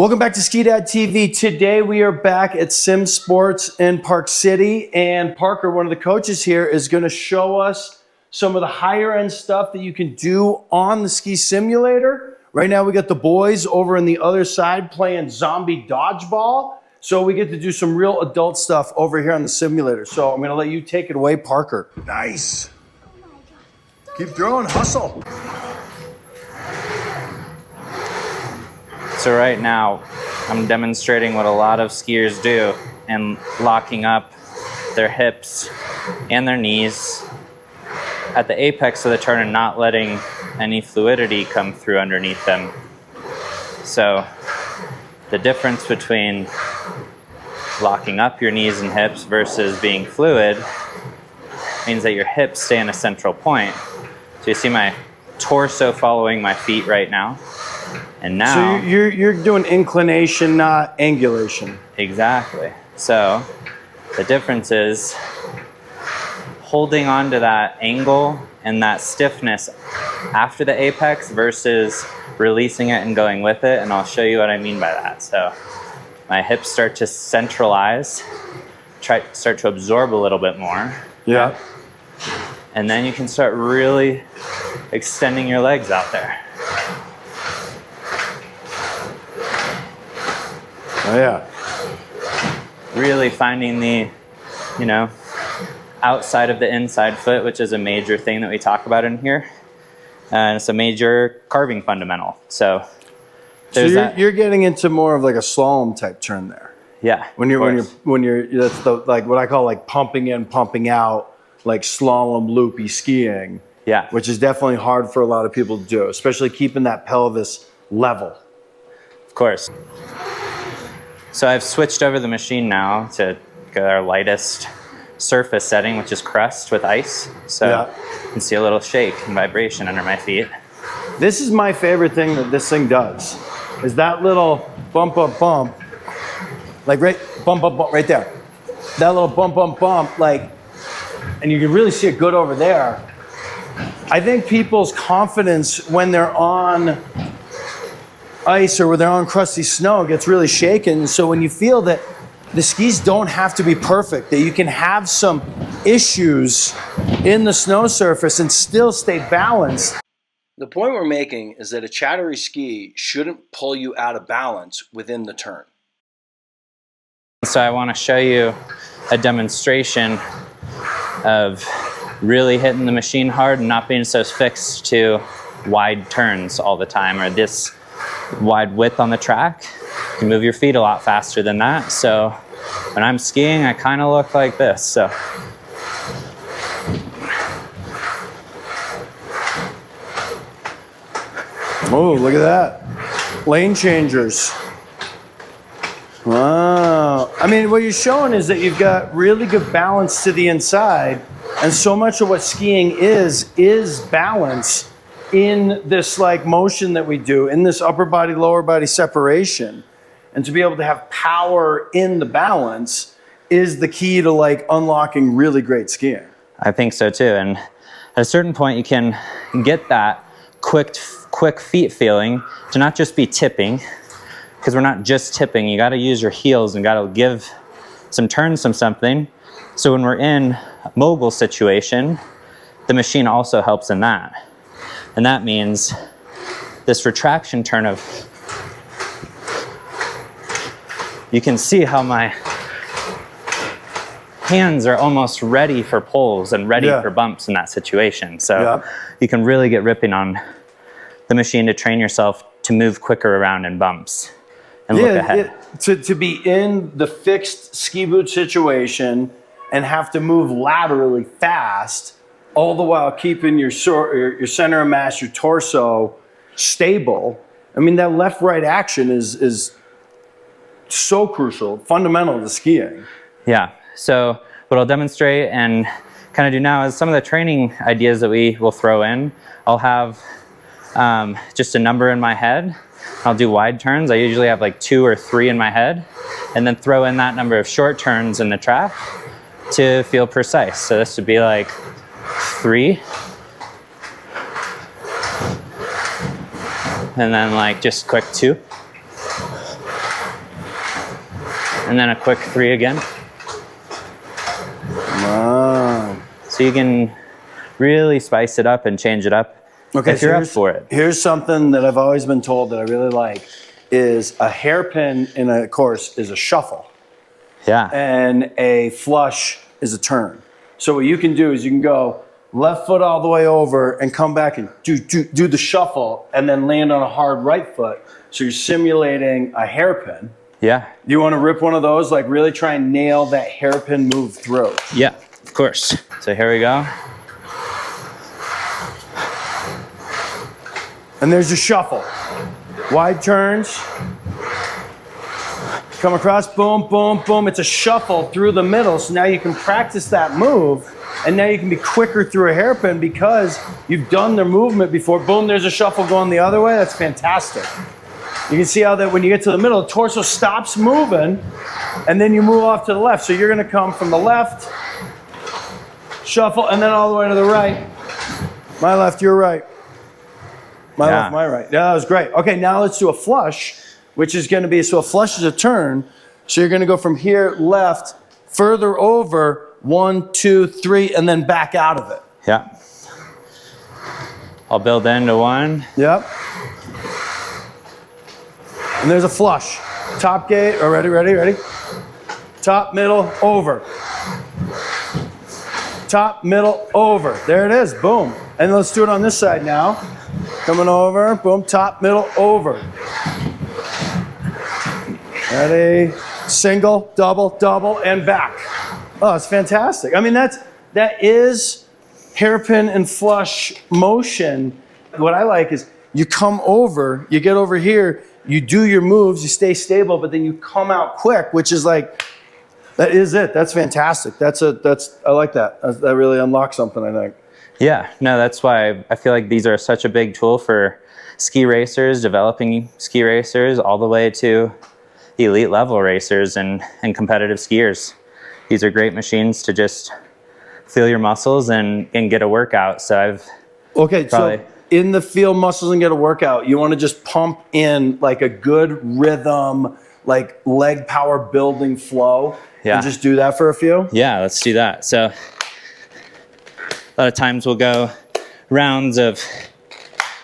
Welcome back to Ski Dad TV. Today we are back at SimSports in Park City, and Parker, one of the coaches here, is going to show us some of the higher end stuff that you can do on the ski simulator. Right now we got the boys over on the other side playing zombie dodgeball, so we get to do some real adult stuff over here on the simulator. So I'm going to let you take it away, Parker. Nice. Keep throwing, hustle. So right now, I'm demonstrating what a lot of skiers do and locking up their hips and their knees at the apex of the turn and not letting any fluidity come through underneath them. So the difference between locking up your knees and hips versus being fluid means that your hips stay in a central point. So you see my torso following my feet right now. And now, so you're doing inclination, not angulation. Exactly. So the difference is holding on to that angle and that stiffness after the apex versus releasing it and going with it. And I'll show you what I mean by that. So my hips start to centralize, start to absorb a little bit more. Yeah. And then you can start really extending your legs out there. Oh yeah. Really finding the, outside of the inside foot, which is a major thing that we talk about in here. And it's a major carving fundamental. So you're getting into more of like a slalom type turn there. Yeah. When you're that's the like what I call like pumping in, pumping out, like slalom loopy skiing. Yeah. Which is definitely hard for a lot of people to do, especially keeping that pelvis level. Of course. So I've switched over the machine now to our lightest surface setting, which is crust with ice. So you can see a little shake and vibration under my feet. This is my favorite thing that this thing does, is that little bump, bump, bump, like bump, bump, bump right there. That little bump, bump, bump, like, and you can really see it good over there. I think people's confidence when they're on ice or when they're on crusty snow gets really shaken. So when you feel that the skis don't have to be perfect, that you can have some issues in the snow surface and still stay balanced. The point we're making is that a chattery ski shouldn't pull you out of balance within the turn. So I want to show you a demonstration of really hitting the machine hard and not being so fixed to wide turns all the time, or this wide width on the track. You can move your feet a lot faster than that. So when I'm skiing, I kind of look like this. So oh, look at that. Lane changers. Wow. I mean, what you're showing is that you've got really good balance to the inside, and so much of what skiing is balance in this like motion that we do, in this upper body, lower body separation. And to be able to have power in the balance is the key to like unlocking really great skiing. I think so too. And at a certain point, you can get that quick feet feeling to not just be tipping, because we're not just tipping. You got to use your heels and got to give some turns, something. So when we're in a mogul situation, the machine also helps in that. And that means this retraction turn of, you can see how my hands are almost ready for pulls and ready for bumps in that situation. So you can really get ripping on the machine to train yourself to move quicker around in bumps and look ahead. To be in the fixed ski boot situation and have to move laterally fast, all the while keeping your center of mass, your torso stable. I mean, that left-right action is so crucial, fundamental to skiing. Yeah, so what I'll demonstrate and kind of do now is some of the training ideas that we will throw in. I'll have just a number in my head. I'll do wide turns. I usually have like 2 or 3 in my head, and then throw in that number of short turns in the track to feel precise. So this would be like 3, and then like just quick 2, and then a quick 3 again. Wow. So you can really spice it up and change it up if you're up for it. Here's something that I've always been told that I really like is a hairpin in a course is a shuffle. Yeah. And a flush is a turn. So what you can do is you can go left foot all the way over and come back and do the shuffle and then land on a hard right foot. So you're simulating a hairpin. Yeah. You want to rip one of those, like really try and nail that hairpin move through. Yeah, of course. So here we go. And there's your shuffle. Wide turns. Come across, boom, boom, boom. It's a shuffle through the middle. So now you can practice that move. And now you can be quicker through a hairpin because you've done the movement before. Boom, there's a shuffle going the other way. That's fantastic. You can see how that when you get to the middle, the torso stops moving and then you move off to the left. So you're gonna come from the left, shuffle, and then all the way to the right. My left, your right. My left, my right. Yeah, that was great. Okay, now let's do a flush, which is gonna be, so a flush is a turn. So you're gonna go from here, left, further over, 1, 2, 3, and then back out of it. Yeah. I'll build into one. Yep. And there's a flush. Top gate, oh, ready? Top, middle, over. Top, middle, over. There it is, boom. And let's do it on this side now. Coming over, boom, top, middle, over. Ready, single, double, and back. Oh, it's fantastic. I mean, that is hairpin and flush motion. What I like is you come over, you get over here, you do your moves, you stay stable, but then you come out quick, which is like, that is it. That's fantastic. I like that. That really unlocks something, I think. Yeah, no, that's why I feel like these are such a big tool for ski racers, developing ski racers, all the way to elite level racers and competitive skiers. These are great machines to just feel your muscles and get a workout. So so in the feel muscles and get a workout, you want to just pump in like a good rhythm, like leg power building flow. Yeah. And just do that for a few? Yeah, let's do that. So a lot of times we'll go rounds of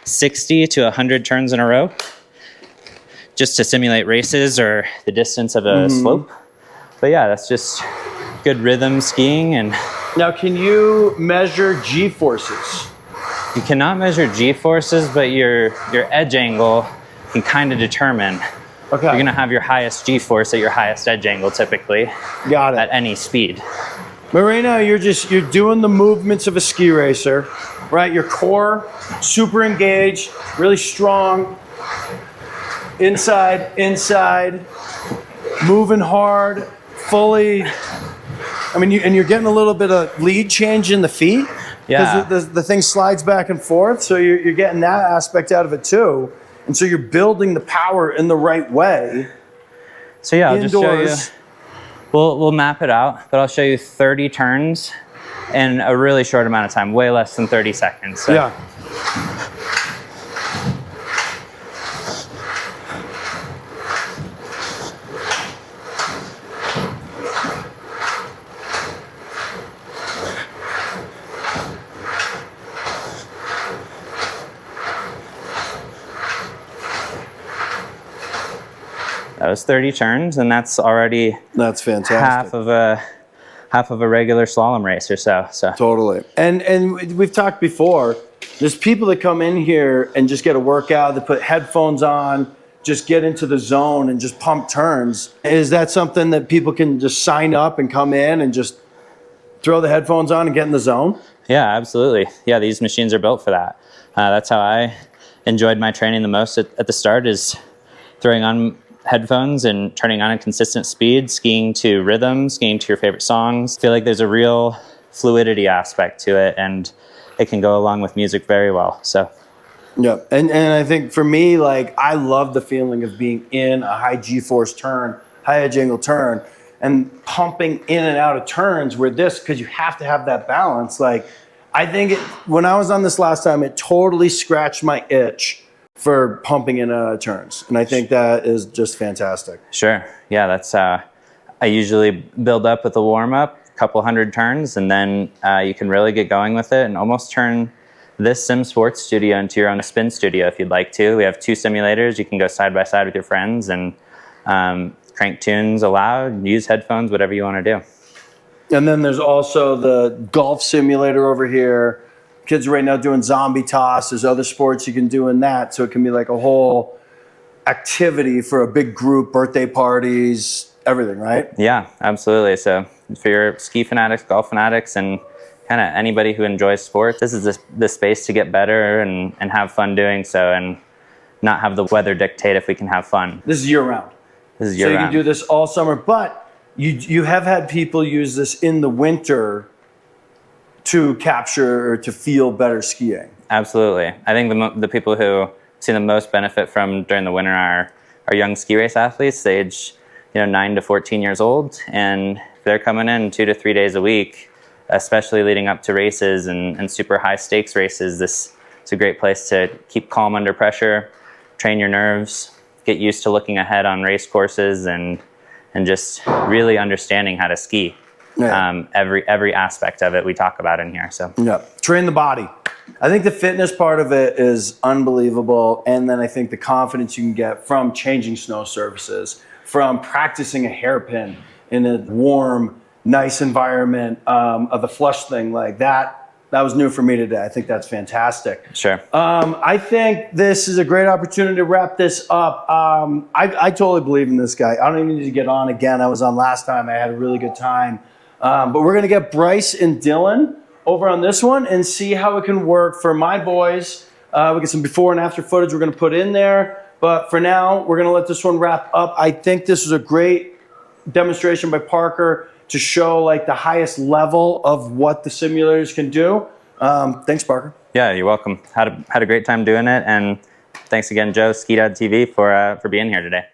60 to 100 turns in a row just to simulate races or the distance of a slope. But yeah, that's just good rhythm skiing. And now, can you measure G-forces? You cannot measure G-forces, but your edge angle can kind of determine. Okay. You're going to have your highest G-force at your highest edge angle typically. Got it. At any speed. But right now you're doing the movements of a ski racer, right? Your core, super engaged, really strong. Inside, moving hard, fully. I mean, you're getting a little bit of lead change in the feet. Yeah. Because the thing slides back and forth, so you're getting that aspect out of it too. And so you're building the power in the right way. So yeah, I'll indoors. just show you. We'll map it out, but I'll show you 30 turns in a really short amount of time, way less than 30 seconds. So. Yeah. That was 30 turns, and that's already fantastic. half of a regular slalom race or so. Totally. And we've talked before, there's people that come in here and just get a workout, they put headphones on, just get into the zone and just pump turns. Is that something that people can just sign up and come in and just throw the headphones on and get in the zone? Yeah, absolutely. Yeah, these machines are built for that. That's how I enjoyed my training the most at the start, is throwing on headphones and turning on a consistent speed, skiing to rhythm, skiing to your favorite songs. I feel like there's a real fluidity aspect to it, and it can go along with music very well. So yeah, and I think for me, like, I love the feeling of being in a high G-force turn, high edge angle turn, and pumping in and out of turns where because you have to have that balance. Like, I think when I was on this last time, it totally scratched my itch for pumping in turns. And I think that is just fantastic. Sure. Yeah, that's I usually build up with a warm-up, a couple hundred turns, and then you can really get going with it and almost turn this SimSports studio into your own spin studio if you'd like to. We have 2 simulators. You can go side by side with your friends and crank tunes aloud, use headphones, whatever you want to do. And then there's also the golf simulator over here. Kids are right now doing zombie toss. There's other sports you can do in that. So it can be like a whole activity for a big group, birthday parties, everything, right? Yeah, absolutely. So for your ski fanatics, golf fanatics, and kind of anybody who enjoys sports, this is the space to get better and have fun doing so, and not have the weather dictate if we can have fun. This is year round. This is year round. So you can do this all summer, but you have had people use this in the winter to capture or to feel better skiing. Absolutely. I think the people who see the most benefit from during the winter are young ski race athletes, age 9 to 14 years old, and they're coming in 2 to 3 days a week, especially leading up to races and super high stakes races. This is a great place to keep calm under pressure, train your nerves, get used to looking ahead on race courses, and just really understanding how to ski. Yeah. Every aspect of it we talk about in here. So yeah, train the body. I think the fitness part of it is unbelievable, and then I think the confidence you can get from changing snow surfaces, from practicing a hairpin in a warm, nice environment, of the flush thing like that. That was new for me today. I think that's fantastic. Sure. I think this is a great opportunity to wrap this up. I totally believe in this guy. I don't even need to get on again. I was on last time. I had a really good time. But we're going to get Bryce and Dylan over on this one and see how it can work for my boys. We get some before and after footage we're going to put in there. But for now, we're going to let this one wrap up. I think this is a great demonstration by Parker to show like the highest level of what the simulators can do. Thanks, Parker. Yeah, you're welcome. Had a great time doing it. And thanks again, Joe, Ski.TV, for being here today.